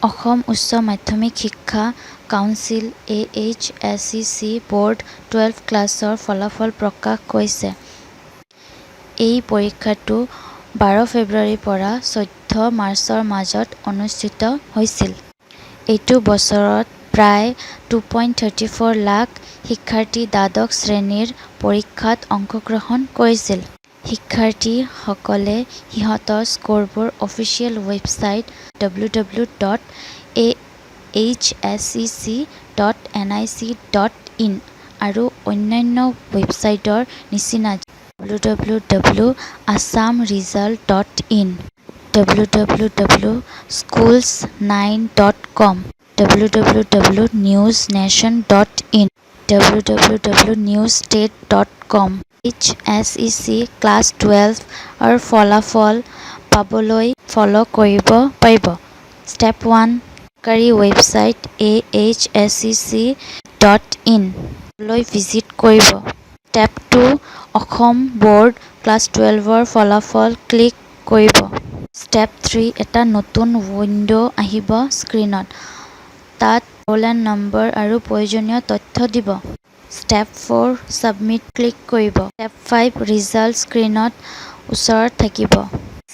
অসম উচ্চ মাধ্যমিক শিক্ষা কাউন্সিল AHSEC বোৰ্ড 12 ক্লাছৰ ফলাফল প্ৰকাশ কৰিছে। এই পৰীক্ষাটো 12 ফেব্ৰুৱাৰীৰ পৰা 14 মাৰ্চৰ মাজত অনুষ্ঠিত হৈছিল। এইটো বছৰত প্ৰায় 2.34 লাখ শিক্ষাৰ্থী দ্বাদশ শ্ৰেণীৰ পৰীক্ষাত অংশগ্ৰহণ কৰিছিল। শিক্ষাৰ্থীসকলে সিহঁতৰ স্ক'ৰবোৰ অফিচিয়েল ৱেবছাইট www.ahsec.nic.in আৰু অন্যান্য ৱেবছাইটৰ নিচিনা www.assamresult.in, www.schools9.com, www.newsnation.in, www.newsstate.com। AHSEC class 12ৰ ফলাফল পাবলৈ ফ'ল' কৰিব পাৰিব। ষ্টেপ 1 চৰকাৰী ৱেবছাইট ahsec.in লৈ ভিজিট কৰিব। ষ্টেপ 2 অসম ব'ৰ্ড ক্লাছ 12ৰ ফলাফল ক্লিক কৰিব। ষ্টেপ 3 এটা নতুন উইণ্ড' আহিব স্ক্ৰীনত। তাত ৰোল নম্বৰ আৰু প্ৰয়োজনীয় তথ্য দিব। ষ্টেপ 4 ছাবমিট ক্লিক কৰিব। ষ্টেপ 5 ৰিজাল্ট স্ক্ৰীনত ওচৰত থাকিব।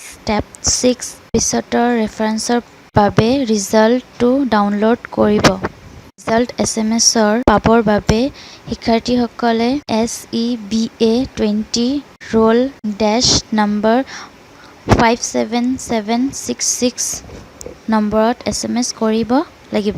ষ্টেপ 6 ভৱিষ্যতৰ ৰেফাৰেন্সৰ বাবে ৰিজাল্টটো ডাউনলোড কৰিব। ৰিজাল্ট SMS পাবৰ বাবে শিক্ষাৰ্থীসকলে SEBA20 ৰোল নম্বৰ 57766 নম্বৰত SMS কৰিব লাগিব।